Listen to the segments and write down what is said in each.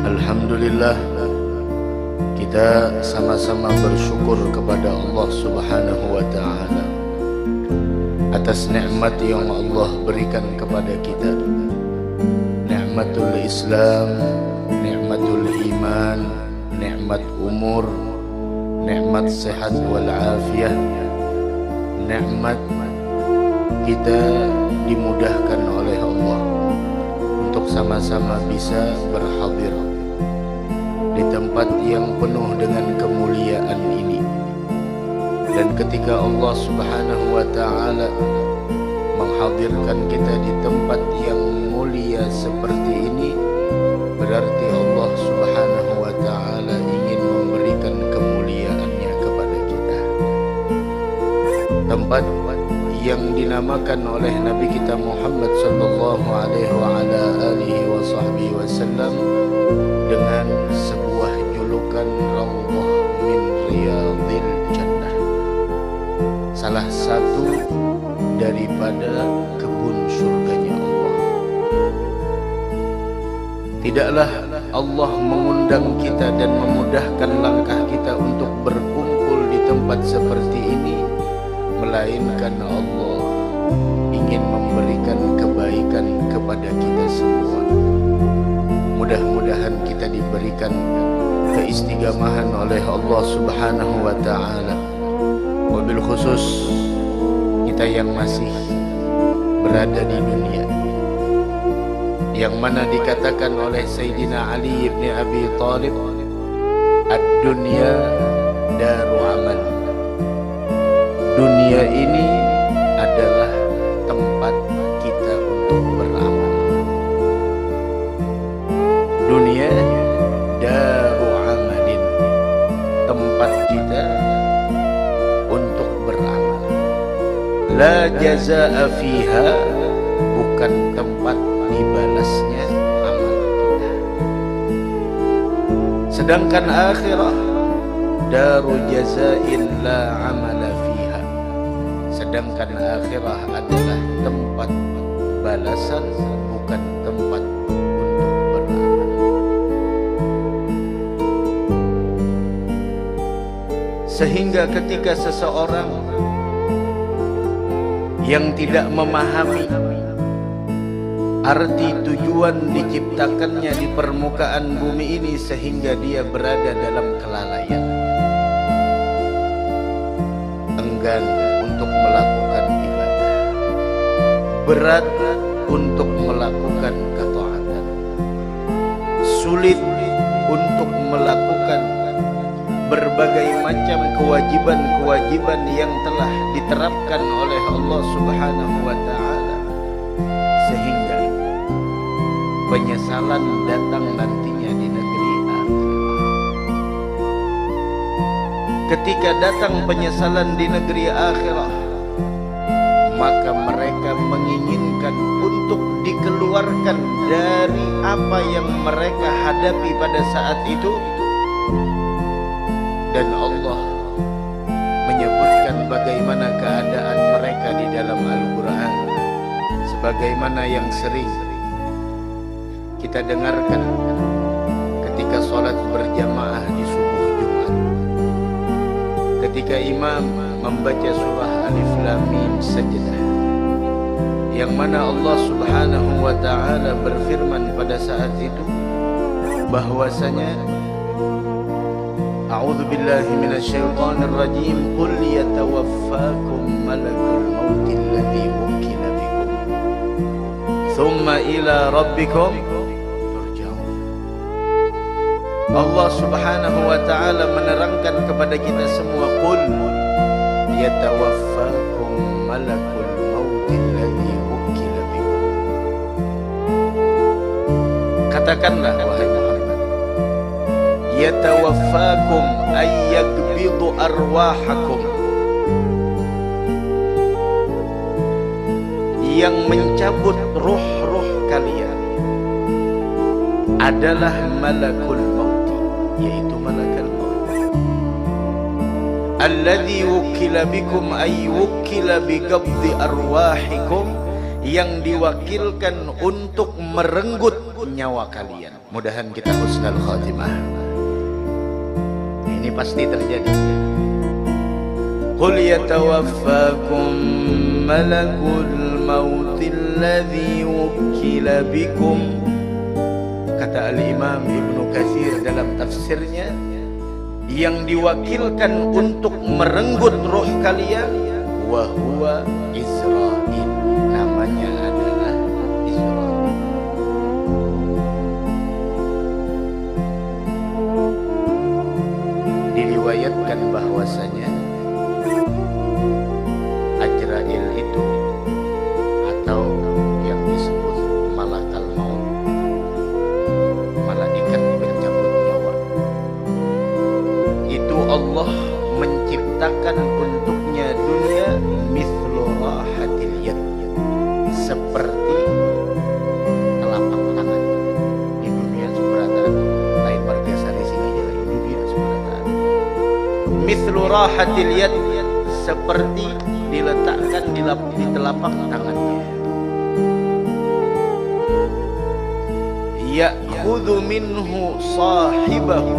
Alhamdulillah, kita sama-sama bersyukur kepada Allah Subhanahu wa ta'ala atas nikmat yang Allah berikan kepada kita. Nikmatul Islam, nikmatul iman, nikmat umur, nikmat sehat wal afiyah, nikmat kita dimudahkan oleh Allah untuk sama-sama bisa berhadir di tempat yang penuh dengan kemuliaan ini. Dan ketika Allah Subhanahu wa ta'ala menghadirkan kita di tempat yang mulia seperti ini, berarti Allah Subhanahu wa ta'ala ingin memberikan kemuliaannya kepada kita. Tempat yang dinamakan oleh Nabi kita Muhammad sallallahu alaihi wa ala alihi wa sahbihi wasallam dengan sebuah julukan Raudhah min Riyadhil Jannah, salah satu daripada kebun surganya Allah. Tidaklah Allah mengundang kita dan memudahkan langkah kita untuk berkumpul di tempat seperti ini, melainkan Allah ingin memberikan kebaikan kepada kita semua. Mudah-mudahan kita diberikan keistiqamahan oleh Allah Subhanahu wa ta'ala. Wabil khusus kita yang masih berada di dunia, yang mana dikatakan oleh Sayyidina Ali ibn Abi Thalib, ad-dunya daru amal. Dunia ini adalah tempat kita untuk beramal. Dunia daru amalin, tempat kita untuk beramal. La jazaa'a fiha, bukan tempat dibalasnya amal kita. Sedangkan akhirah daru jazain la amala fiha, sedangkan akhirah adalah tempat balasan, bukan tempat untuk beramal. Sehingga ketika seseorang yang tidak memahami arti tujuan diciptakannya di permukaan bumi ini, sehingga dia berada dalam kelalaian, enggan untuk melakukan ibadah, berat untuk melakukan ketaatan, sulit untuk melakukan berbagai macam kewajiban-kewajiban yang telah diterapkan oleh Allah Subhanahu wa ta'ala, sehingga penyesalan datang nantinya di negeri akhirat. Ketika datang penyesalan di negeri akhirat, maka mereka menginginkan untuk dikeluarkan dari apa yang mereka hadapi pada saat itu. Dan Allah menyebutkan bagaimana keadaan mereka di dalam Al-Quran, sebagaimana yang sering kita dengarkan ketika sholat berjamaah di subuh Jumat, ketika imam membaca surah Alif Lam Mim Sajdah, yang mana Allah Subhanahu wa ta'ala berfirman pada saat itu bahwasanya A'udzu billahi minasyaitonir rajim, qul yatawaffakum malakul maut alladzi wukila bikum thumma ila rabbikum turja'un. Allah Subhanahu wa ta'ala menerangkan kepada kita semua, qul yatawaffakum malakul maut alladzi wukila bikum. Katakanlah wahai yatawaffakum ay yaqbidu arwahakum, yang mencabut ruh-ruh kalian adalah malakul maut, yaitu malakul maut. Alladzi wukila bikum ay wukila biqabdi arwahikum, yang diwakilkan untuk merenggut nyawa kalian. Mudahan kita husnul khatimah. Ini pasti terjadi. Qul yatawaffakum malakul mautil ladzi wukkila bikum. Kata Al-Imam Ibnu Katsir dalam tafsirnya, yang diwakilkan untuk merenggut roh kalian wa huwa Israil, namanya adalah Israil. Diriwayatkan bahwasanya Azrail itu atau yang disebut malakal maut, malaikat pencabut nyawa, itu Allah menciptakan untuknya dunia mithlu rahatil yad, seperti telapak tangan. Di dunia Subrataan, lain Margasari sini aja lagi dunia Subrataan. Mithlu rahatil yad, seperti diletakkan di telapak tangannya. Ya'khudhu minhu sahibahu,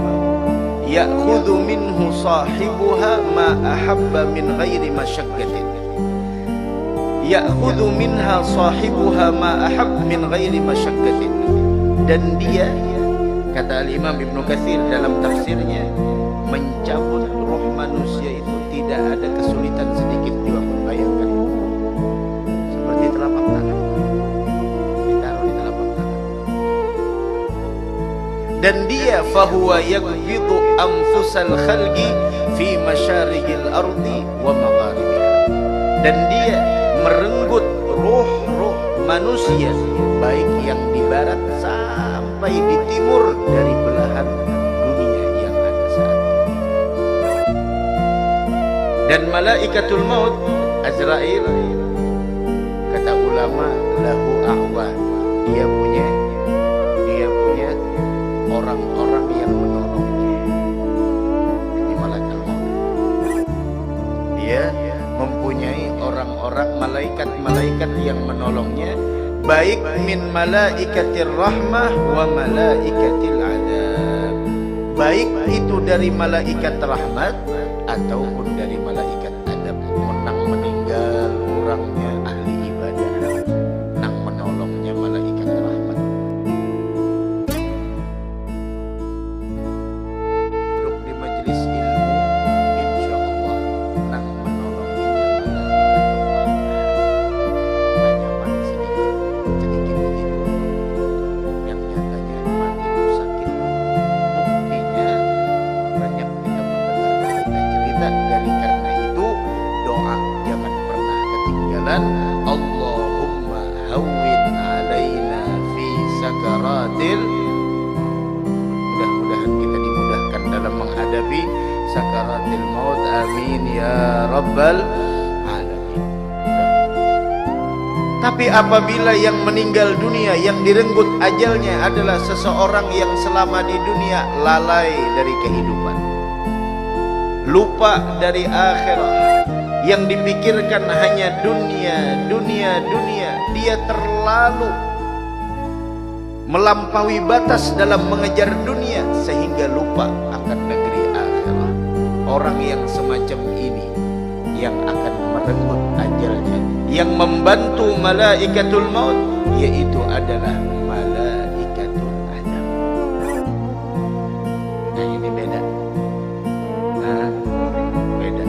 ya'khudhu minhu sahibuha ma ahabba min ghairi masyakkatin. Ya'khudhu minha sahibuha ma ahab min ghairi masyakkatin. Dan dia, kata Al-Imam Ibnu Katsir dalam tafsirnya, mencabut roh manusia itu tidak ada kesulitan sedikit juga pun. Bayangkan, seperti telapak tangan, ditaruh di telapak tangan. Dan dia fahuwa yaqbidu anfusal khalqi fi masyariqil ardi wa magharibiha. Dan dia merenggut roh-roh manusia, baik yang di barat sampai di timur dari belahan dunia yang ada saat ini. Dan malaikatul maut Azrail, kata ulama, lahu a'wan, dia punya orang-orang yang menolongnya. Ini malaikat maut, dia mempunyai orang-orang malaikat-malaikat yang menolongnya, baik min malaikatir rahmah wa malaikatil adab, baik itu dari malaikat rahmat ataupun dari malaikat adab. Menang meninggal kurangnya ahli ibadah, nang menolongnya malaikat rahmat. Duduk di majelis ilmu, insya Allah nang menolongnya malaikat rahmat. Hanya mati sedikit tidur, yang nyatanya mati itu sakit. Buktinya banyak kita mendengar cerita dari karena itu doa jangan pernah ketinggalan. Allahumma hawwin alaina fi sakaratil, mudah-mudahan kita dimudahkan dalam menghadapi sakaratil maut, amin ya rabbal alamin. Tapi apabila yang meninggal dunia, yang direnggut ajalnya adalah seseorang yang selama di dunia lalai dari kehidupan, lupa dari akhirat, yang dipikirkan hanya dunia, dunia, dunia, dia terlalu melampaui batas dalam mengejar dunia sehingga lupa akan negeri akhirat. Orang yang semacam ini yang akan merenggut ajalnya, yang membantu malaikatul maut, yaitu adalah malaikatul adab. Nah ini beda. Beda.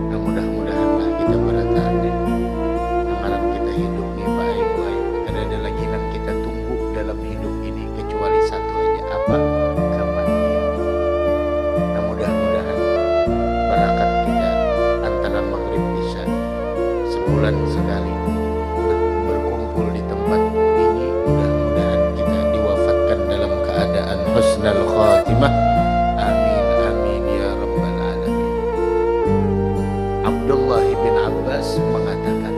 Nah mudah-mudahanlah kita pada taatnya amalan kita hidup nih baik-baik. Karena ada lagi yang kita tunggu dalam hidup ini kecuali satu aja, apa? Kematian. Nah mudah-mudahan barakat kita antara maghrib isya sebulan sekali berkumpul di tempat ini, mudah-mudahan kita diwafatkan dalam keadaan husnul khatimah. Amin amin ya rabbal alamin. Abdullah bin Abbas mengatakan,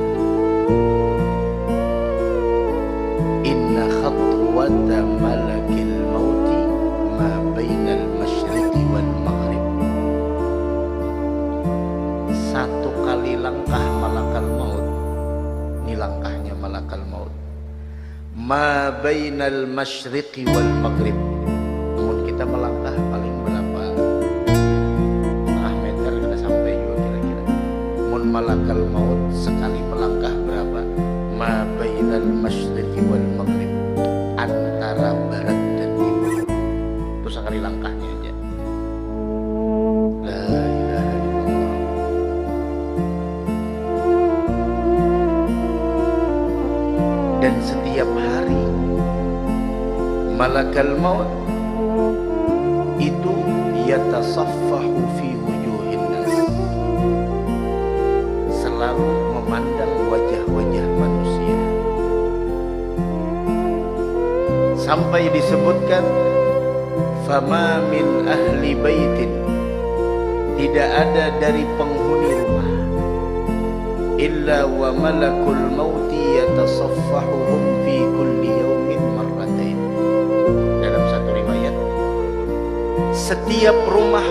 inna khatwata malakil mauti ma bainal masyriqi wal maghrib. Satu kali langkah malakal maut, ini langkahnya malakal maut, ma bainal masyriqi wal maghrib. Namun kita melangkah paling berapa? Setengah meter kita sampai juga kira-kira. Mun malakal maut sekali melangkah berapa? Ma bainal masyriqi wal maghrib, antara barat dan timur. Itu sekali langkahnya aja. La ilaha illallah. Dan setiap hari malakal maut itu yatasaffahu fi wujuhin nas, selalu memandang wajah-wajah manusia, sampai disebutkan fama min ahli baitin, tidak ada dari penghuni rumah, illa wa malakul mauti yatasaffahuhum fi kulli yawmin marratain. Dalam satu riwayat, setiap rumah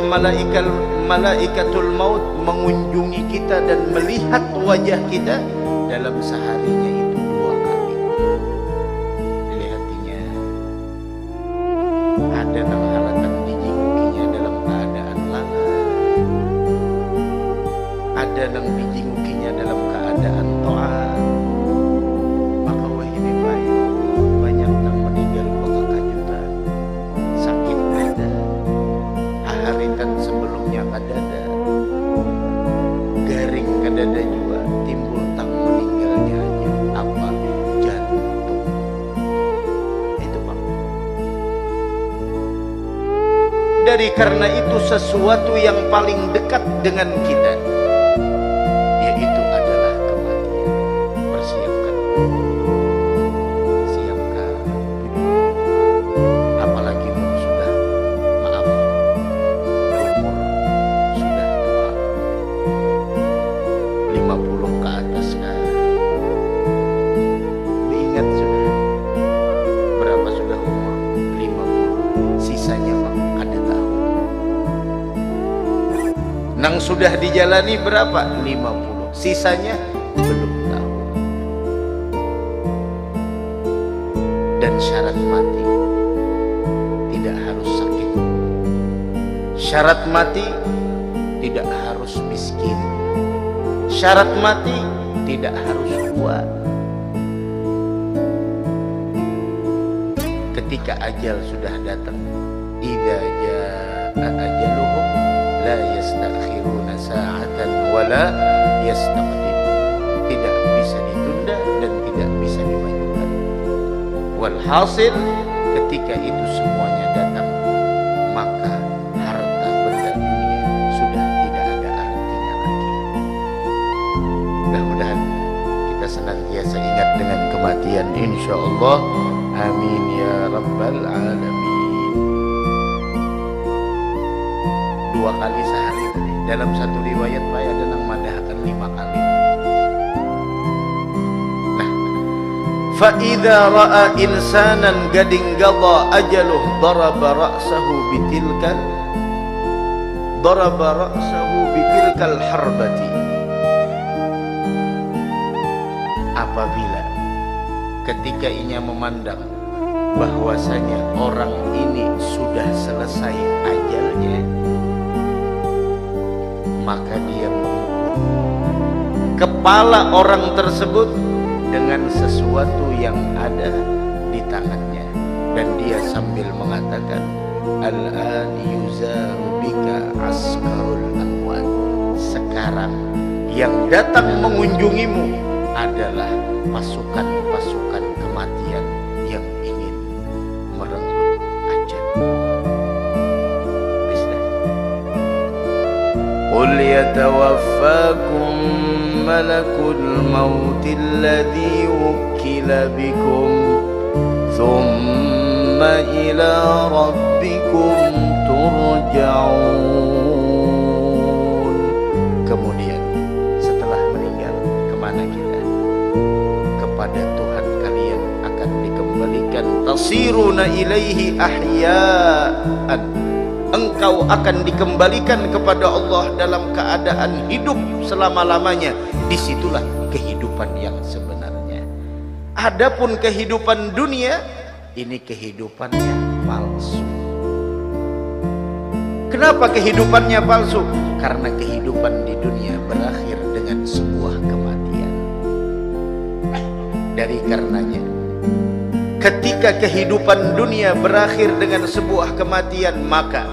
malaikatul maut mengunjungi kita dan melihat wajah kita dalam seharinya itu 2 kali. Dilihatinya ada nang halatan dijingukinya dalam keadaan lala, ada nang dijingukinya dalam keadaan to'at. Maka wahini baik, banyak nang meninggal bakal kajutan, sakit ada, haharitan sebelumnya kadada, garing kadada juga, timbul tang meninggalnya aja apa? Jantung. Itu Pak. Dari karena itu sesuatu yang paling dekat dengan kita yaitu adalah kematian. Persiapkan, siapkan. Apalagi sudah, maaf, umur sudah tua, 50 ke atas kan. Diingat sudah berapa sudah umur? 50. Sisanya Bang ada tahu. Nang sudah dijalani berapa? 50. Sisanya belum tahu. Dan syarat mati tidak harus sakit. Syarat mati tidak harus miskin. Syarat mati tidak harus tua. Ketika ajal sudah datang, idza jaa ajaluhum la yastakhiruna sa'atan wa la yastaqdim. Tidak bisa ditunda dan tidak bisa dimajukan. Walhasil, ketika itu semuanya datang, maka harta benda dunia sudah tidak ada artinya lagi. Mudah-mudahan kita senantiasa ingat dengan kematian, insyaallah. Amin ya rabbal alamin. 2 kali sehari tadi. Dalam satu riwayat Pak ada nang madahkan 5 kali. Nah, fa idza ra'a insanan gading qada ajaluh daraba ra'sahu bitilkal harbati. Apabila ketika ia memandang bahwasanya orang ini sudah selesai ajalnya, maka dia memukul kepala orang tersebut dengan sesuatu yang ada di tangannya, dan dia sambil mengatakan, al-an yuzaru bika askarul amwat. Sekarang yang datang mengunjungimu adalah pasukan-pasukan kematian yang ingin merenggut ajal. Qul yatawaffakum malakul mauti alladhi wukkila bikum thumma ila rabbikum turja'un. Kemudian setelah meninggal, kemana kita? Kepada Tuhan kalian akan dikembalikan. Tasiruna ilaihi ahya'an. Engkau akan dikembalikan kepada Allah dalam keadaan hidup selama-lamanya. Disitulah kehidupan yang sebenarnya. Adapun kehidupan dunia ini kehidupannya palsu. Kenapa kehidupannya palsu? Karena kehidupan di dunia berakhir dengan sebuah kematian. Dari karenanya, ketika kehidupan dunia berakhir dengan sebuah kematian, maka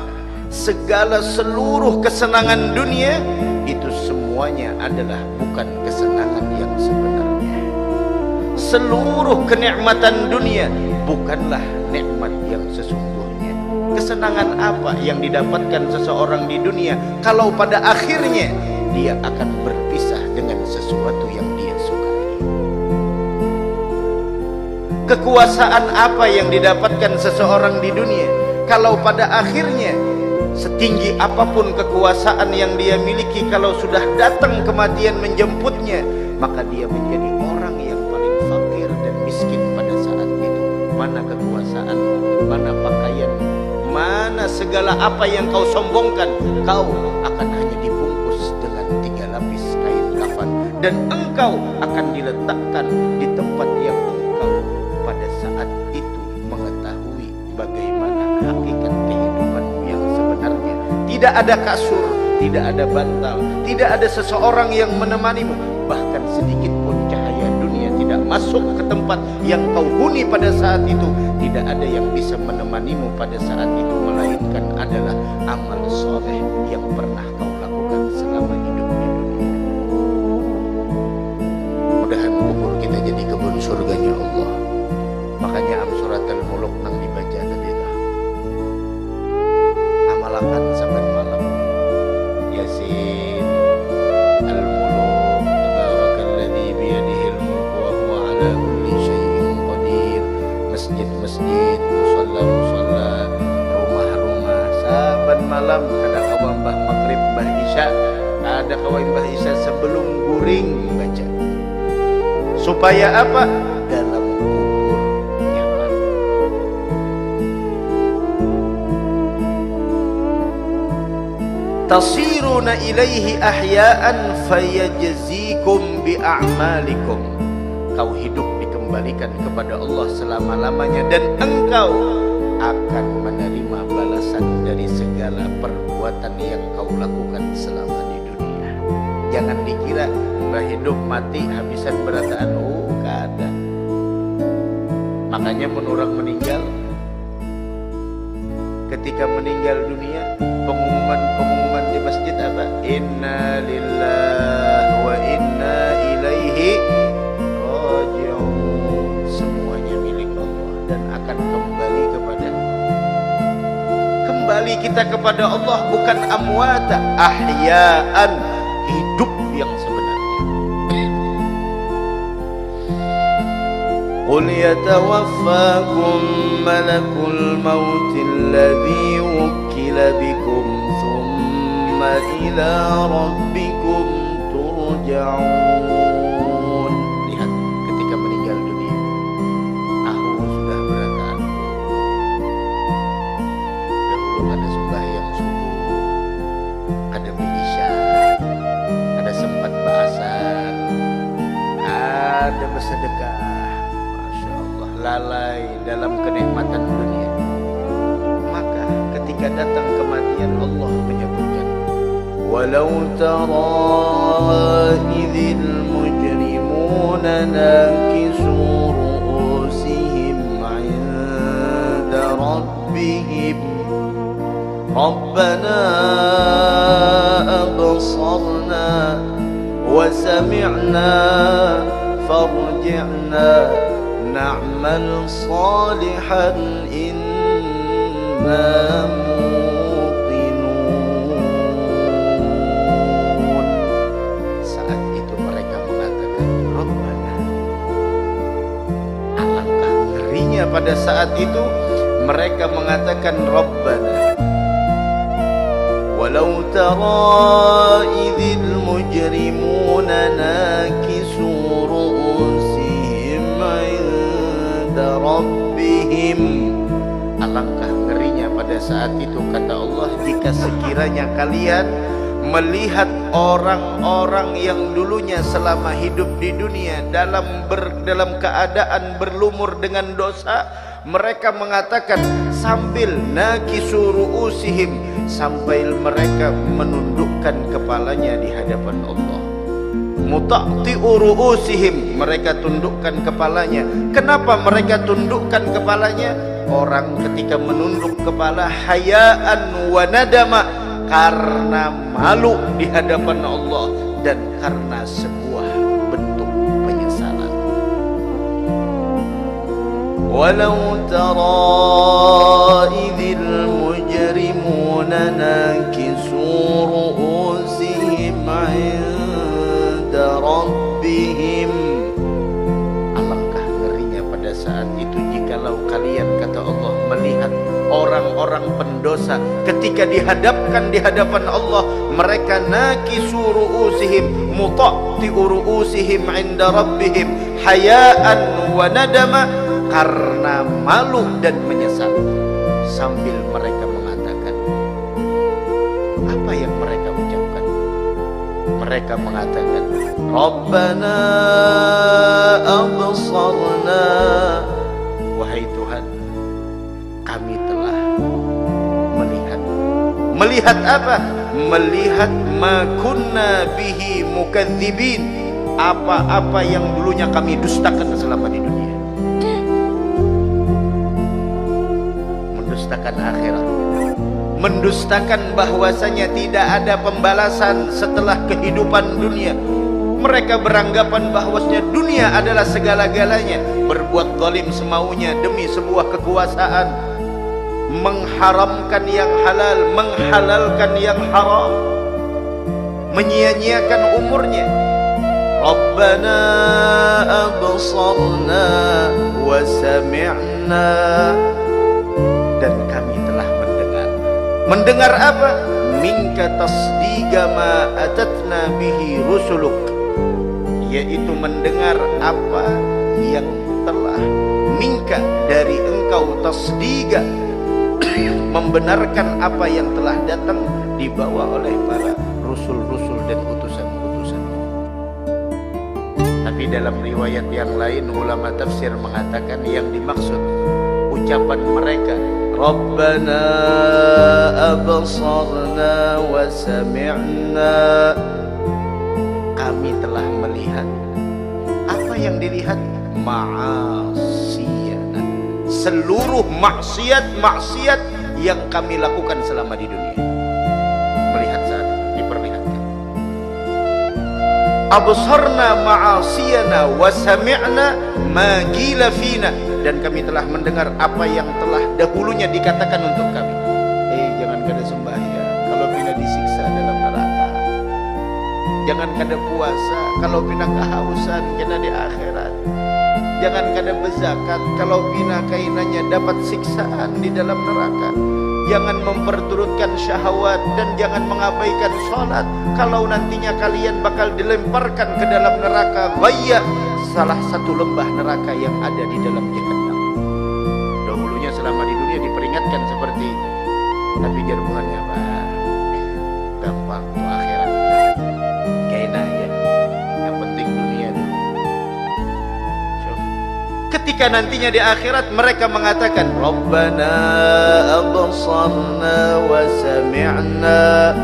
segala seluruh kesenangan dunia itu semuanya adalah bukan kesenangan yang sebenarnya. Seluruh kenikmatan dunia bukanlah nikmat yang sesungguhnya. Kesenangan apa yang didapatkan seseorang di dunia kalau pada akhirnya dia akan berpisah dengan sesuatu yang dia sukai? Kekuasaan apa yang didapatkan seseorang di dunia kalau pada akhirnya setinggi apapun kekuasaan yang dia miliki, kalau sudah datang kematian menjemputnya, maka dia menjadi orang yang paling fakir dan miskin pada saat itu. Mana kekuasaan, mana pakaian, mana segala apa yang kau sombongkan, kau akan hanya dibungkus dengan 3 lapis kain kafan, dan engkau akan diletakkan di tempat yang engkau pada saat itu mengetahui bagaimana hakikat kehidupanmu yang sebenarnya. Tidak ada kasur, tidak ada bantal, tidak ada seseorang yang menemanimu, bahkan sedikit pun cahaya dunia tidak masuk ke tempat yang kau huni pada saat itu. Tidak ada yang bisa menemanimu pada saat itu, melainkan adalah amal soleh yang pernah kau lakukan selama hidup di dunia. Mudahan kubur kita jadi kebun surganya Allah. Makanya am surat al-muluk nang dibaca tadi lah, amalakan sampai malam Yasin, al-muluk, tabarakalladzi biyadihil mulku wa huwa ala kulli syai'in qadir, masjid-masjid, musalla-musalla, rumah-rumah, saban malam kada kawan mbah maghrib mbah isya, kada kawan mbah isya sebelum guring baca. Supaya apa? Dalam kubur nyaman. Tasiruna ilaihi ahya'an fayajzikum bi'a'malikum. Kau hidup dikembalikan kepada Allah selama-lamanya, dan engkau akan menerima balasan dari segala perbuatan yang kau lakukan selama di dunia. Jangan dikira hidup mati habisan berataan, kada. Makanya menurut meninggal, ketika meninggal dunia, pengumuman di masjid apa? Inna lillahi wa inna ilaihi raji'un. Semuanya milik Allah dan akan kembali kita kepada Allah, bukan amwata, ahya'an, hidup yang sebenarnya. Qul yatawaffakum malakul mautil ladzi wukkila bikum thumma ila rabbikum turja'un. Lihat, ketika meninggal dunia, aku sudah berataan. Dahulu ada sembahyang subuh, ada isya, ada sempat ba'asan, ada bersedekah, lalai dalam kenikmatan dunia. Maka ketika datang kematian, Allah menyebutkan, walau tara idzil mujrimuna nakisu ru'usihim 'inda rabbihim rabbana absarna wa sami'na farji'na na'mal salihan inna muqinun. Saat itu mereka mengatakan, Rabbana. Alangkah ngerinya pada saat itu mereka mengatakan Rabbana. Walau tara idzil mujrimuna nakisu ru'usihim 'inda rabbihim. Alangkah ngerinya pada saat itu, kata Allah, jika sekiranya kalian melihat orang-orang yang dulunya selama hidup di dunia dalam keadaan berlumur dengan dosa, Mereka mengatakan sambil nakisu ru'usihim, sambil mereka menundukkan kepalanya di hadapan Allah. Muta'ti'u ru'usihim, mereka tundukkan kepalanya. Kenapa mereka tundukkan kepalanya? Orang ketika menunduk kepala hayaan wa nadama, karena malu di hadapan Allah dan karena sebuah bentuk penyesalan. Walau tara idzil mujrimuna nakisu ru'usihim 'inda rabbihim. Alangkah ngerinya pada saat itu jikalau kalian, kata Allah, melihat orang-orang pendosa ketika dihadapkan di hadapan Allah, mereka nakisu ru'usihim, muta'ti'u ru'usihim 'inda rabbihim hayaan wa nadama, karena malu dan menyesal, sambil mereka mengatakan, apa yang mereka ucapkan? Mereka mengatakan, Rabbana absarna, wahai Tuhan, kami telah melihat. Melihat apa? Melihat ma kunna bihi mukadzibin, apa-apa yang dulunya kami dustakan selama di dunia. Mendustakan akhirat, mendustakan bahwasanya tidak ada pembalasan setelah kehidupan dunia. Mereka beranggapan bahwasanya dunia adalah segala-galanya, berbuat zalim semaunya demi sebuah kekuasaan, mengharamkan yang halal, menghalalkan yang haram, menyia-nyiakan umurnya. Rabbana absarna wa sami'na, dan kami telah mendengar. Mendengar apa? Minka tasdiqa ma atatna bihi rusuluk, yaitu mendengar apa yang telah minka dari engkau, tasdiqa membenarkan apa yang telah datang dibawa oleh para rusul-rusul dan utusan-utusan. Tapi dalam riwayat yang lain ulama tafsir mengatakan yang dimaksud ucapan mereka Rabbana absarna wa sami'na, kami telah melihat. Apa yang dilihat? Ma'asiyana, seluruh maksiat-maksiat yang kami lakukan selama di dunia. Melihat saat diperlihatkan. Absarna ma'asiyana wa sami'na ma qila fina, dan kami telah mendengar apa yang telah dahulunya dikatakan untuk kami. Jangan kada sembahyang kalau bina disiksa dalam neraka. Jangan kada puasa kalau bina kehausan kena di akhirat. Jangan kada berzakat kalau bina kainannya dapat siksaan di dalam neraka. Jangan memperturutkan syahwat dan jangan mengabaikan sholat kalau nantinya kalian bakal dilemparkan ke dalam neraka ghayya, salah satu lembah neraka yang ada di dalam jahannam. Dahulunya selama di dunia diperingatkan seperti itu, tapi jarumannya apa? Gampang tuh akhirat. Kayak aja. Yang penting dunia dulu. Ketika nantinya di akhirat mereka mengatakan Rabbana absarna wa sami'na,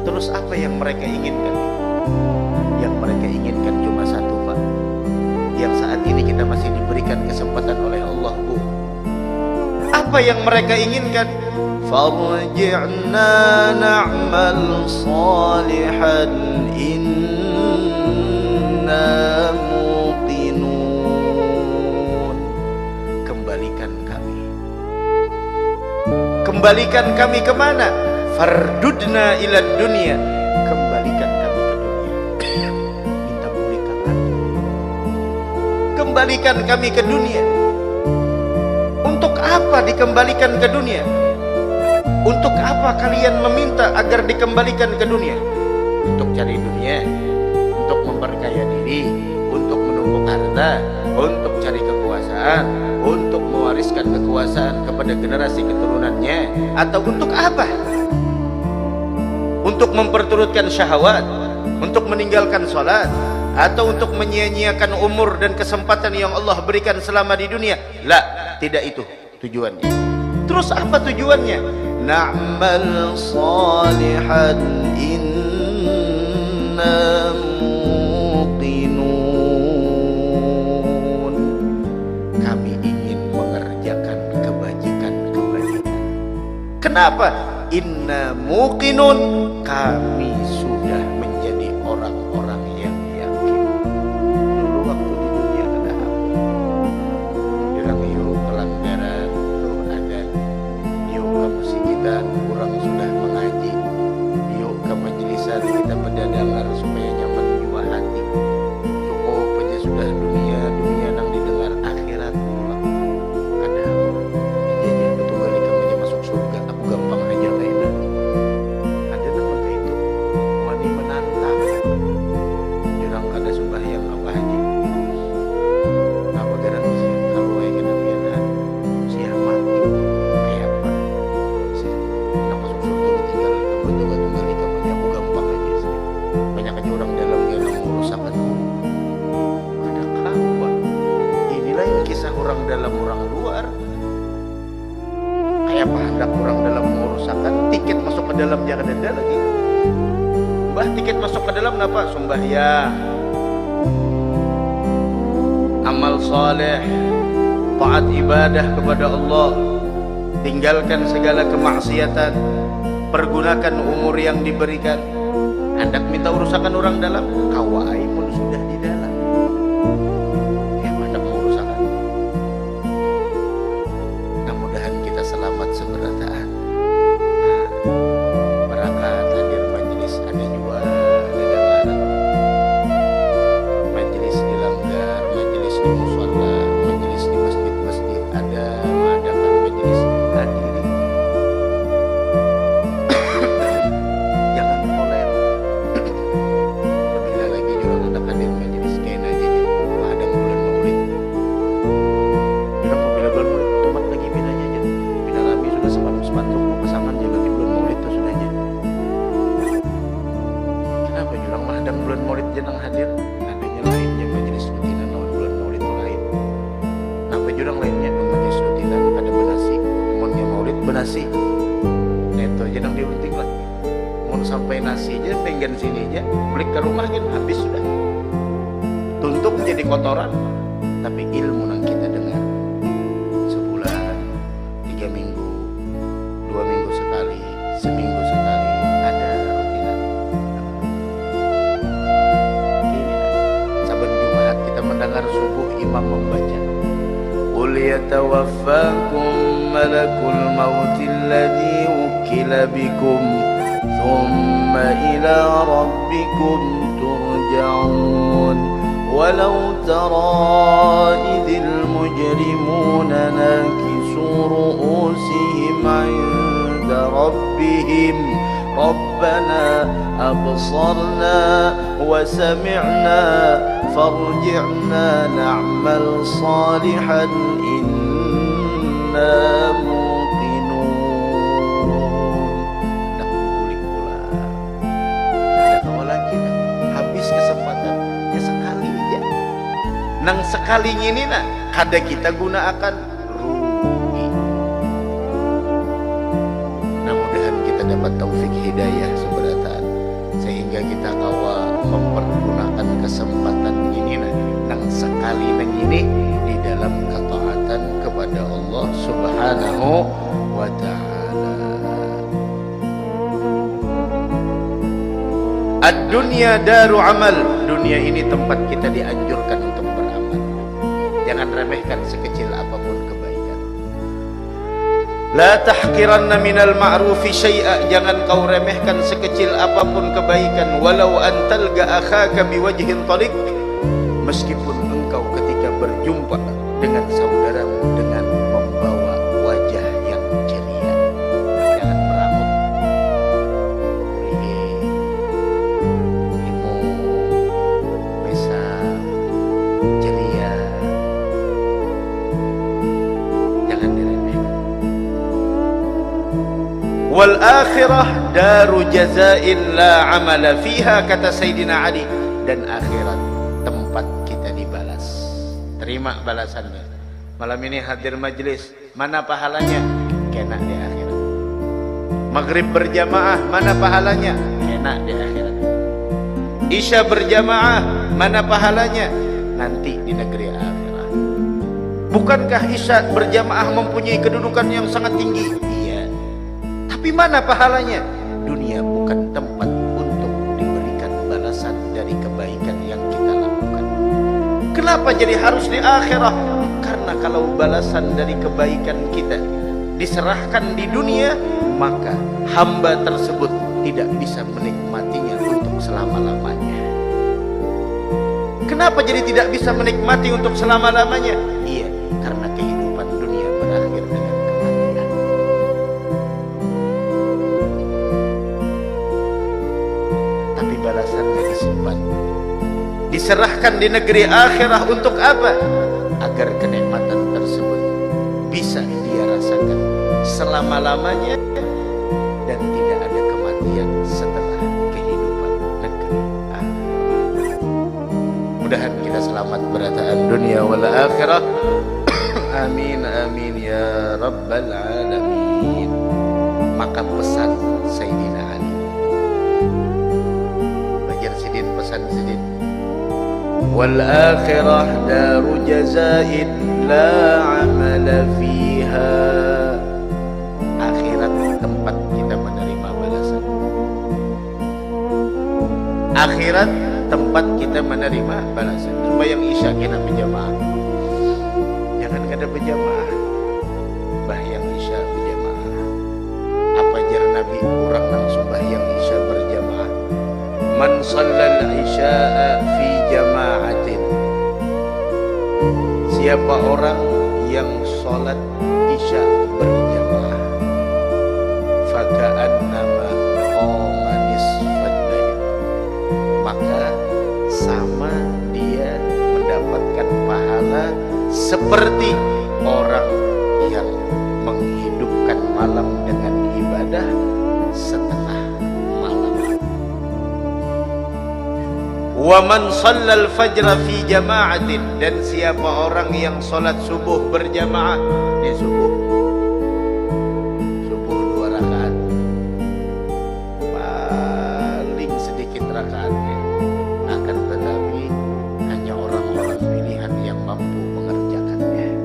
terus apa yang mereka inginkan? Yang mereka inginkan cuma satu, Pak, yang saat ini kita masih diberikan kesempatan oleh Allah, Bu. Apa yang mereka inginkan? Farji'na na'mal salihan inna muqinun. Kembalikan kami. Kembalikan kami kemana? Fardudna ila dunia. Kembalikan kami ke dunia. Minta pulihkan kami. Kembalikan kami ke dunia. Untuk apa dikembalikan ke dunia? Untuk apa kalian meminta agar dikembalikan ke dunia? Untuk cari dunia, untuk memperkaya diri, untuk menumpuk harta, untuk cari kekuasaan, untuk mewariskan kekuasaan kepada generasi keturunannya, atau untuk apa? Untuk memperturutkan syahwat, untuk meninggalkan sholat, atau untuk menyia-nyiakan umur dan kesempatan yang Allah berikan selama di dunia? La. tidak itu tujuannya. Terus apa tujuannya? Na'mal salihan inna muqinun. Kami ingin mengerjakan kebajikan-kebajikan. Kenapa? Inna muqinun, kami sudah menjadi orang-orang yang yakin. Dulu waktu di dunia ada apa? Bilang yuk pelanggaran, yuk ada, yuk ke masjidan, kurang sudah mengaji, yuk ke majelisan kita berdadangar supaya nyaman jiwa hati. Cukup aja sudah dunia nang didengar, akhirat pulang. Ada apa? Jadi betul kali kamu aja masuk surga, aku gampang aja kayaknya. Ada nama kayak itu, wani menantang. Jurang kada sembahyang apa aja. Apa geran sih? Kalau kayak kena pianan, siapa mati? Kayak apa? Sih, nak masuk surga ditinggal kamu tunggal kamu aja, aku gampang aja sih. Banyak aja orang dalam yang merusakkan. Ada kawan. Inilah yang kisah orang dalam orang luar. Kayak apa hendak orang dalam merusakkan? Tiket masuk ke dalam jangan ada lagi. Mbah, tiket masuk ke dalam kenapa? Sembahyang, amal soleh, taat ibadah kepada Allah, tinggalkan segala kemaksiatan, pergunakan umur yang diberikan. Hendak minta urusakan orang dalam, kawai pun sudah di dalam. Ya, hendak mengurusakan. Mudah-mudahan kita selamat seberataan. Barakat hadir majelis ada juga ada dengar. Majelis di langgar, majelis di mushola, majelis di masjid-masjid ada mengadakan majelis hadiri. Jangan kolel. Bila lagi juga hendak hadir majelis kain aja menghadang bulan Maulid. Bila apabila bulan Maulid tomat lagi binanya aja. Bila kami sudah sepantuk pasangan jaga di bulan Maulid itu sudahnya. Kenapa jurang menghadang bulan Maulid jenang hadir? Adanya lainnya majelis rutinan lawan bulan Maulid itu lain. Kenapa jurang lainnya majelis rutinan ada benasi, mohonnya Maulid benasi. Itu aja yang diuting lah. Mau sampai nasi aja penggan sini aja, balik ke rumah kan habis sudah. Tuntuk menjadi kotoran, tapi ilmu yang kita dengar sebulan, 3 minggu, 2 minggu sekali, seminggu sekali ada rutinan. Gini, saban Jumat kita mendengar subuh imam membaca, qul yatawaffakum malakul mautil ladzi wukila bikum thumma ila rabbikum turja'un walau tara idhil mujrimuna nakisu ru'usihim 'inda rabbihim rabbana absarna wa sami'na farji'na na'mal salihan inna muqinun. Nak kulik pula. Ada kawalan kita habis kesempatan ya sekali aja. Nang sekali ini nak kada kita gunakan rugi. Mudah-mudahan kita dapat taufik hidayah seberataan sehingga kita kawa mempergunakan kesempatan ini nang sekali nang ini di dalam ketaatan kepada Allah Subhanahu wa ta'ala. Ad-dunya daru amal. Dunia ini tempat kita dianjurkan untuk beramal. Jangan remehkan sekecil apapun kebaikan. La tahqiranna minal ma'rufi syai'a. Jangan kau remehkan sekecil apapun kebaikan. Walau antalga akhaka biwajhin talik. Meskipun engkau ketika berjumpa dengan saudaramu dengan membawa wajah yang ceria. Jangan meramut. Imu bisa ceria. Jangan diremehkan. Wal akhirah daru jazain la amala fiha, kata Sayyidina Ali. Dan akhirat tempat kita dibalas, terima balasannya. Malam ini hadir majlis, mana pahalanya? Kena di akhirat. Maghrib berjamaah, mana pahalanya? Kena di akhirat. Isya berjamaah, mana pahalanya? Nanti di negeri akhirat. Bukankah Isya berjamaah mempunyai kedudukan yang sangat tinggi? Iya. Tapi mana pahalanya? Dunia bukan tempat untuk diberikan balasan dari kebaikan yang kita lakukan. Kenapa jadi harus di akhirat? Karena kalau balasan dari kebaikan kita diserahkan di dunia, maka hamba tersebut tidak bisa menikmatinya untuk selama-lamanya. Kenapa jadi tidak bisa menikmati untuk selama-lamanya? Iya, karena kehidupan dunia berakhir dengan kematian. Tapi balasannya disimpan, diserahkan di negeri akhirah untuk apa? Agar kenikmatan tersebut bisa dia rasakan selama-lamanya dan tidak ada kematian setelah kehidupan negeri akhirah. Mudahan kita selamat berataan dunia wal akhirah. Amin amin ya rabbal alamin. Maka pesan Sayyidina Ali, Bajar Sidin pesan Sidin, wal akhirah daru jazain la amala fiha. Akhirat tempat kita menerima balasan. Akhirat tempat kita menerima balasan. Sembahyang Isya kita berjamaah, jangan kada berjamaah, sembahyang Isya berjamaah. Apa jar Nabi kurang nang sembahyang Isya berjamaah? Man shallal isya'a fi jama'atin. Siapa orang yang sholat Isya berjamaah, faka'annama qama nisfal lail, maka sama dia mendapatkan pahala seperti orang yang menghidupkan malam dengan ibadah setengah malam. Wa man shallal fajra fi jama'atin, dan siapa orang yang salat subuh berjamaah, ini subuh 2 rakaat, paling sedikit rakaatnya, akan tetapi hanya orang-orang pilihan yang mampu mengerjakannya.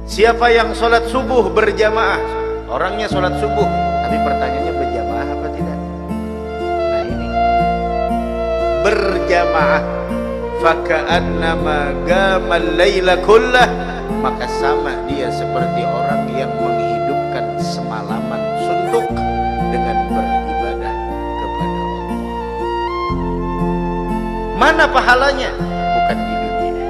Siapa yang salat subuh berjamaah, orangnya salat subuh, tapi pertanyaannya berjamaah apa tidak? Nah ini berjamaah, faka'annama gamal laila kullah, maka sama dia seperti orang yang menghidupkan semalaman suntuk dengan beribadah kepada Allah. Mana pahalanya? Bukan di dunia.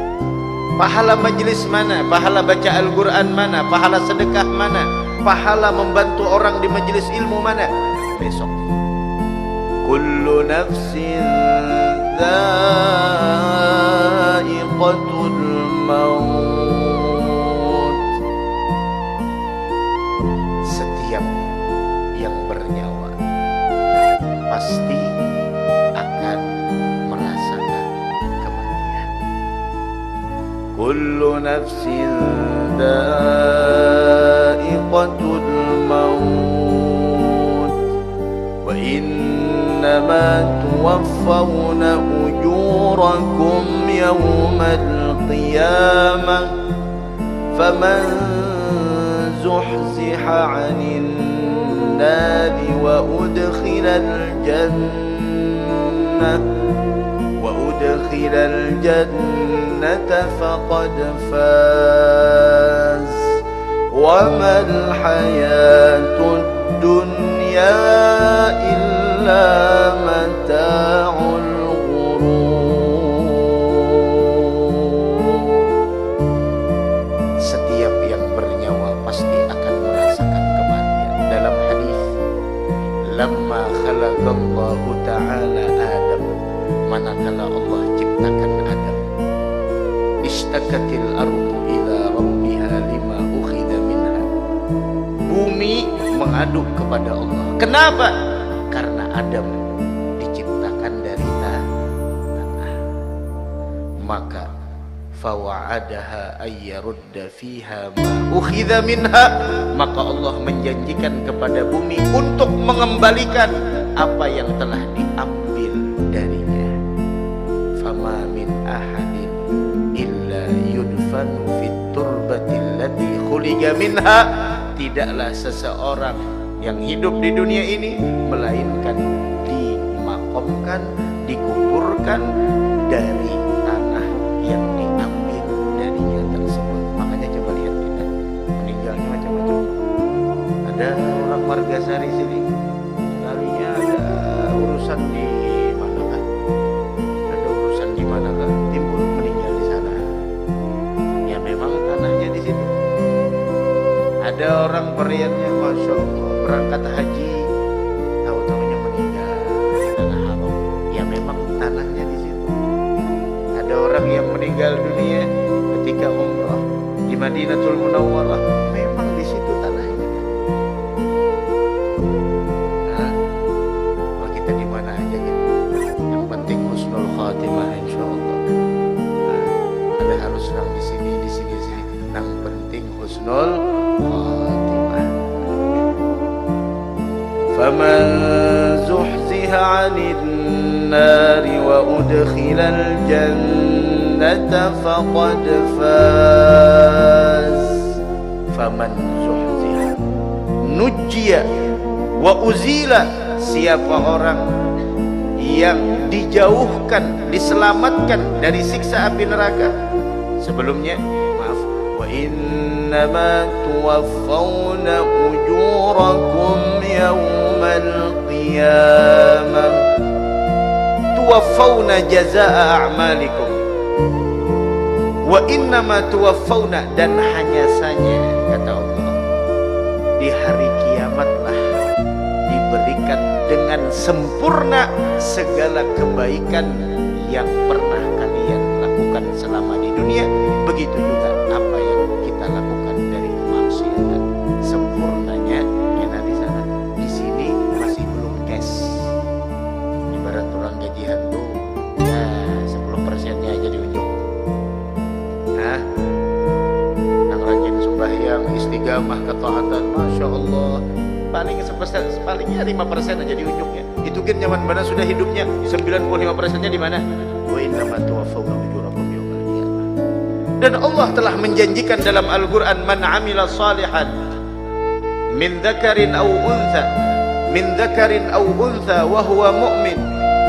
Pahala majlis mana? Pahala baca Al-Quran mana? Pahala sedekah mana? Pahala membantu orang di majlis ilmu mana? Besok. Kullu nafsin dha'iqatul maut. Setiap yang bernyawa pasti akan merasakan kematian. Kullu nafsin dha'iqatul maut wa innama tuwaffawna ujurakum yawmal qiyamah faman zuhziha 'anil nari wa udkhilal jannata faqad faz wa mal hayatud dunya illa mata'ul ghurur. Setiap yang bernyawa pasti akan merasakan kematian. Dalam hadis, lamma khalaqallahu ta'ala Adam, manakala Allah ciptakan Adam, ishtakatil ardu ila rabbiha lima ukhidha minha. Bumi mengadu kepada Allah. Kenapa? Karena Adam diciptakan dari tanah. Maka fawa'adaha ayyarudda fiha ma ukhidha minha, maka Allah menjanjikan kepada bumi untuk mengembalikan apa yang telah diambil darinya. Fama min ahadin illa yudfanu fit turbatil lati khuliqa minha, tidaklah seseorang yang hidup di dunia ini melainkan dimakamkan, dikuburkan dari tanah yang diambil darinya tersebut. Makanya coba lihat kita meninggalnya macam-macam. Ada orang Margasari sini, sekalinya ada urusan di manakah, ada urusan di manakah, timbul meninggal di sana. Ya memang tanahnya di situ. Ada orang periannya, masya Allah, berangkat haji, tahu-tahunya meninggal di tanah haram. Ya memang tanahnya di situ. Ada orang yang meninggal dunia ketika umrah di Madinatul Munawwarah, memang di situ tanahnya. Nah, kalau kita di mana aja gitu, yang penting husnul khatimah insyaallah. Nah, ada harus nang di sini, di sini, di sini. Yang penting husnul khatimah. Faman zuhziha 'anil nari wa udkhilal jannata faqad faz. Faman zuhziha nujiya wa uzila, siapa orang yang dijauhkan, diselamatkan dari siksa api neraka. Sebelumnya maaf, wa innama tuwaffawna ujurakum yawmal qiyamah, tuwaffawna jazaa a'malikum, wa innama tuwaffawna, dan hanya saja kata Allah, di hari kiamatlah diberikan dengan sempurna segala kebaikan yang pernah kalian lakukan selama di dunia. Begitu juga apa yang kita lakukan dari kemaksiatan, sempurnanya kita di sana. Di sini masih belum cash. Ibarat orang gajian tuh ya 10%-nya aja diunjuk. Nah, yang rajin sembahyang, istiqamah, ketaatan, masya Allah, palingnya 5% aja diunjuknya. Itu kan zaman mana sudah hidupnya 95%-nya di mana? Wa innama tuwaffawna ujurakum yawmal qiyamah. Dan Allah telah menjanjikan dalam Al-Qur'an, man 'amila salihan min dzakarin aw untha wa huwa mu'min,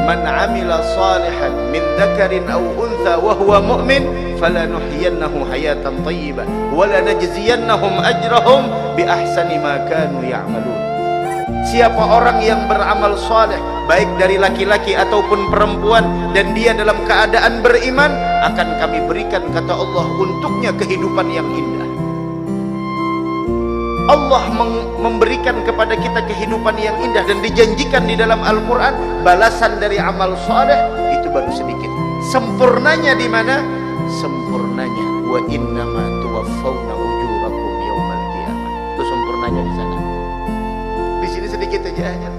man 'amila salihan min dzakarin aw untha wa huwa mu'min falanuhyiyannahu hayatan thayyibah wa lanajziyannahum ajrahum bi ahsani ma kanu ya'malun. Siapa orang yang beramal saleh, baik dari laki-laki ataupun perempuan, dan dia dalam keadaan beriman, akan kami berikan, kata Allah, untuknya kehidupan yang indah. Allah memberikan kepada kita kehidupan yang indah, dan dijanjikan di dalam Al-Quran balasan dari amal saleh itu baru sedikit. Sempurnanya di mana? Sempurnanya wa innama tuwaffawna ujurakum yaumal qiyamah. Itu sempurnanya di sana. Di sini sedikit aja.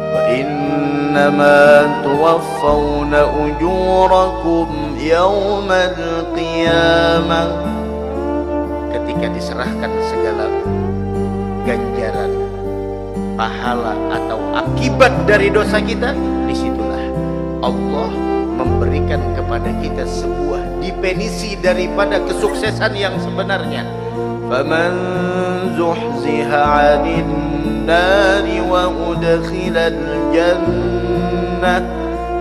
Wa innama tuwaffawna ujurakum yaumal qiyamah. Ketika diserahkan segala ganjaran, pahala atau akibat dari dosa kita, disitulah Allah memberikan kepada kita sebuah definisi daripada kesuksesan yang sebenarnya. Faman zuhziha 'anil nari wa udkhilal jannah,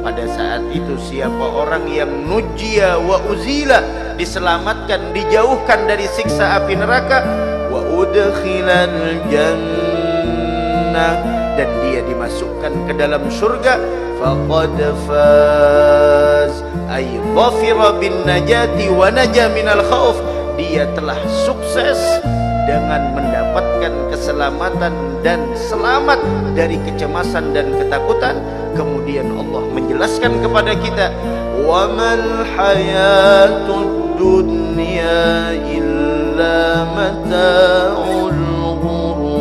pada saat itu siapa orang yang nujia wa uzila, diselamatkan, dijauhkan dari siksa api neraka, wa udkhilal jannah, dan dia dimasukkan ke dalam surga, faqad faz ay dhafira bin najati wa naja minal khauf, dia telah sukses dengan mendapatkan keselamatan dan selamat dari kecemasan dan ketakutan. Kemudian Allah menjelaskan kepada kita, wa mal hayatud dunya illa mata'ul ghurur.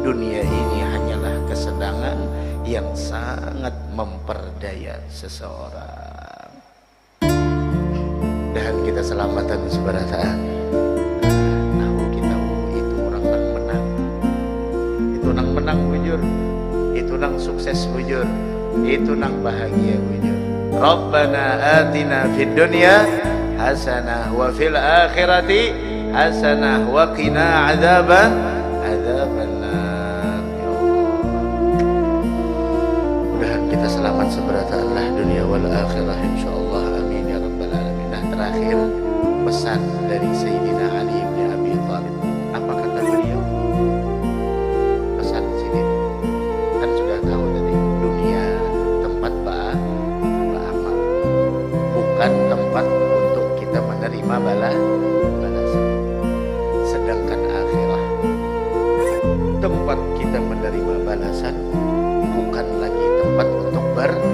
Dunia ini hanyalah kesenangan yang sangat memperdaya. seseorang. Dan kita selamatan sebarang kita itu orang nang menang, itu nang menang bujur, itu nang sukses bujur, itu nang bahagia bujur. Rabbana atina fid dunya hasanah wa fil akhirati hasanah wa qina adzaban nar. Ya Allah, mudah-mudahan kita selamat seberata dunia wal akhirah insyaallah, amin ya rabbal alamin. Nah, terakhir pesan dari Sayyidina Ali bin Abi Thalib, apa kata beliau? Pesan sini kan sudah tahu tadi, dunia tempat beramal, bukan tempat untuk kita menerima balasan. Sedangkan akhirat tempat kita menerima balasan, bukan lagi tempat untuk beramal.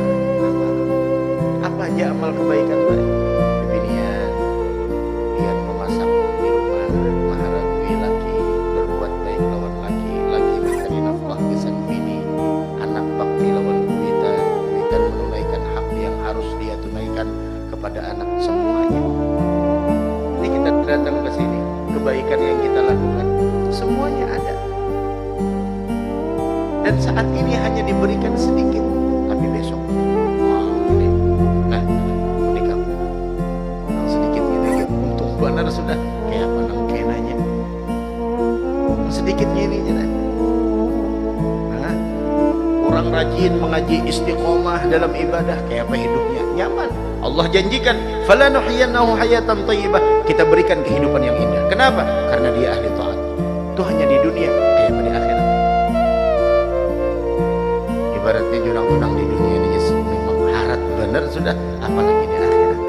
Apa aja amal kebaikan baik? Binian memasak di rumah, maharagui laki, berbuat baik lawan laki, laki mencari nafkah kesan bini, anak bakti lawan kuitan menunaikan hak yang harus dia tunaikan kepada anak. Semuanya ini kita datang ke sini, kebaikan yang kita lakukan semuanya ada. Dan saat ini hanya diberikan sedikit, tapi besok ini, nah ini kamu yang sedikit ini untung benar sudah kayak apa nang kenanya sedikit gini nah, orang rajin mengaji istiqomah dalam ibadah, kayak apa hidupnya nyaman. Allah janjikan falanuhyiyannahu hayatan thayyibah, kita berikan kehidupan yang indah. Kenapa? Karena dia ahli taat. Itu hanya di dunia, kayak apa di akhirat. Ibaratnya jurang-jurang di dunia ini memang harat benar sudah, apalagi di akhirat.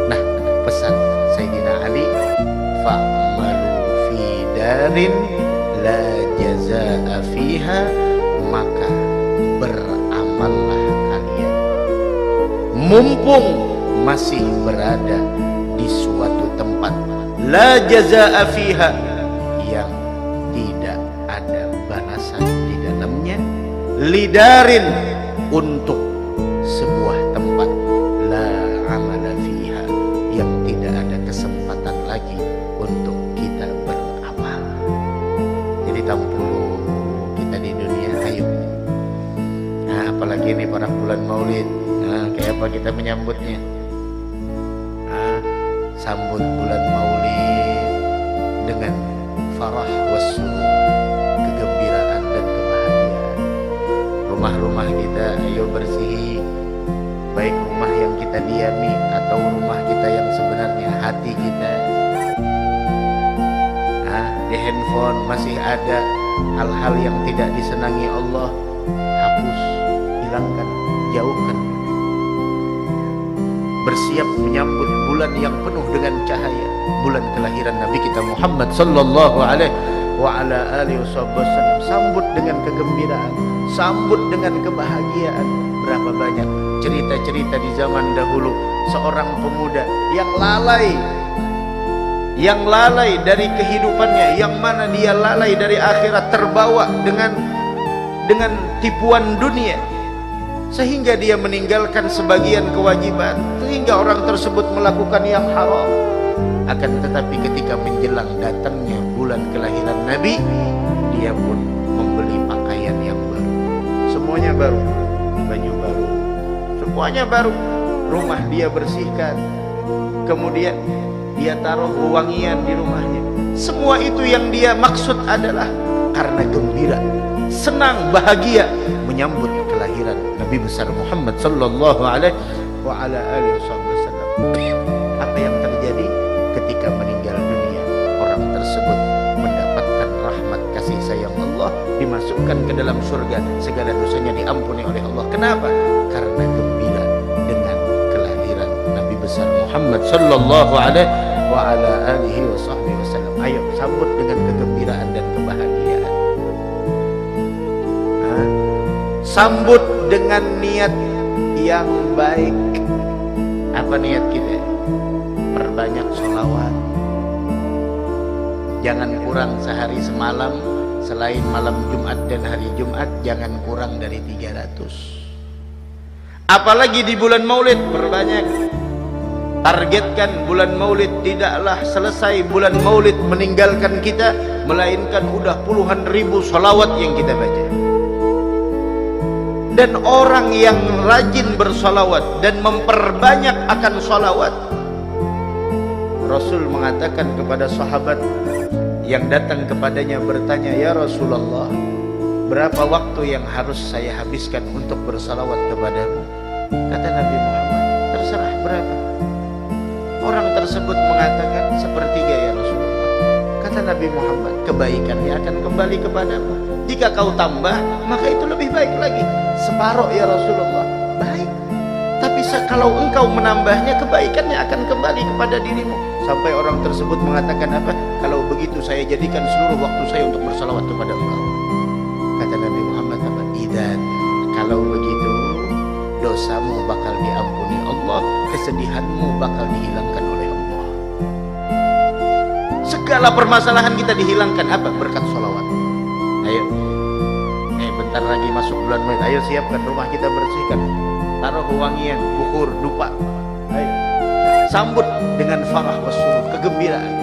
Nah, pesan Sayyidina Ali, fa'malu fi darin la jazaa'a fiha, maka beramallah kalian mumpung masih berada di suatu tempat la jazaa'a fiha, yang tidak ada balasan di dalamnya, lidarin, untuk sebuah tempat la amala fiha, yang tidak ada kesempatan lagi untuk kita beramal. Jadi tampulu kita di dunia, ayo. Nah, apalagi ini pada bulan Maulid, nah, kayak apa kita menyambutnya? Nah, sambut bulan Maulid dengan farah wassurur, kegembiraan dan kebahagiaan. Rumah-rumah kita ayo bersihi, baik rumah yang kita diami atau rumah kita yang sebenarnya hati kita. Nah, di handphone masih ada hal-hal yang tidak disenangi Allah, hapus, hilangkan, jauhkan. Bersiap menyambut bulan yang penuh dengan cahaya, bulan kelahiran Nabi kita Muhammad sallallahu alaihi wa ala alihi wasallam. Sambut dengan kegembiraan, sambut dengan kebahagiaan. Berapa banyak cerita-cerita di zaman dahulu, seorang pemuda yang lalai dari kehidupannya, yang mana dia lalai dari akhirat, terbawa dengan tipuan dunia, sehingga dia meninggalkan sebagian kewajiban, sehingga orang tersebut melakukan yang haram. Akan tetapi ketika menjelang datangnya bulan kelahiran Nabi, dia pun membeli pakaian yang baru, semuanya baru, baju baru, semuanya baru. Rumah dia bersihkan, kemudian dia taruh wewangian di rumahnya. Semua itu yang dia maksud adalah karena gembira, senang, bahagia menyambut kelahiran Nabi besar Muhammad sallallahu alaihi wa ala alihi wasallam. Apa yang terjadi ketika meninggal dunia? Orang tersebut mendapatkan rahmat kasih sayang Allah, dimasukkan ke dalam surga, segala dosanya diampuni oleh Allah. Kenapa? Karena gembira dengan kelahiran Nabi besar Muhammad sallallahu alaihi wa ala alihi wasallam. Ayo sambut dengan kegembiraan dan kebahagiaan. Sambut dengan niat yang baik. Apa niat kita? Perbanyak sholawat. Jangan kurang sehari semalam, selain malam Jumat dan hari Jumat, jangan kurang dari 300. Apalagi di bulan Maulid, perbanyak. Targetkan bulan Maulid, tidaklah selesai bulan Maulid meninggalkan kita, melainkan udah puluhan ribu salawat yang kita baca. Dan orang yang rajin bersalawat dan memperbanyak akan salawat, Rasul mengatakan kepada sahabat yang datang kepadanya bertanya, "Ya Rasulullah, berapa waktu yang harus saya habiskan untuk bersalawat kepadamu?" Kata Nabi Muhammad, "Terserah berapa." Orang tersebut mengatakan, "Sepertiga ya Rasulullah." Kata Nabi Muhammad, "Kebaikannya akan kembali kepadamu. Jika kau tambah, maka itu lebih baik lagi." "Separuh ya Rasulullah." "Baik, tapi kalau engkau menambahnya, kebaikannya akan kembali kepada dirimu." Sampai orang tersebut mengatakan apa? "Kalau begitu saya jadikan seluruh waktu saya untuk bersalawat kepada engkau." Kata Nabi Muhammad apa? "Idan, kalau begitu dosamu bakal diampuni Allah, kesedihanmu bakal dihilangkan oleh Allah. Segala permasalahan kita dihilangkan apa? Berkat sholawat." Ayo, bentar lagi masuk bulan Maulid. Ayo siapkan rumah kita, bersihkan, taruh wangian, bukur, dupa. Ayo sambut dengan farah wasurur, kegembiraan.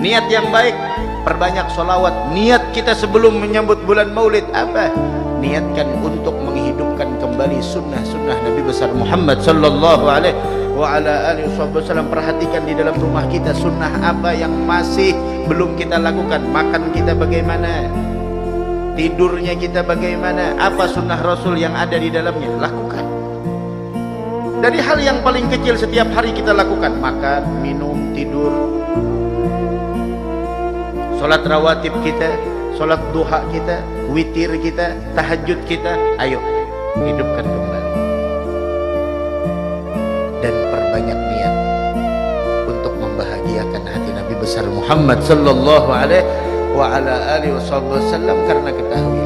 Niat yang baik, perbanyak sholawat. Niat kita sebelum menyambut bulan Maulid apa? Niatkan untuk menghidupkan kembali sunnah-sunnah Nabi besar Muhammad sallallahu alaihi wa ala alihi wasallam. Perhatikan di dalam rumah kita sunnah apa yang masih belum kita lakukan. Makan kita bagaimana, tidurnya kita bagaimana, apa sunnah Rasul yang ada di dalamnya, lakukan. Dari hal yang paling kecil setiap hari kita lakukan, makan, minum, tidur, sholat rawatib kita, sholat duha kita, witir kita, tahajud kita. Ayo hidupkan kembali dan perbanyak niat untuk membahagiakan hati Nabi besar Muhammad sallallahu alaihi wa ala alihi wasallam. Karena ketahui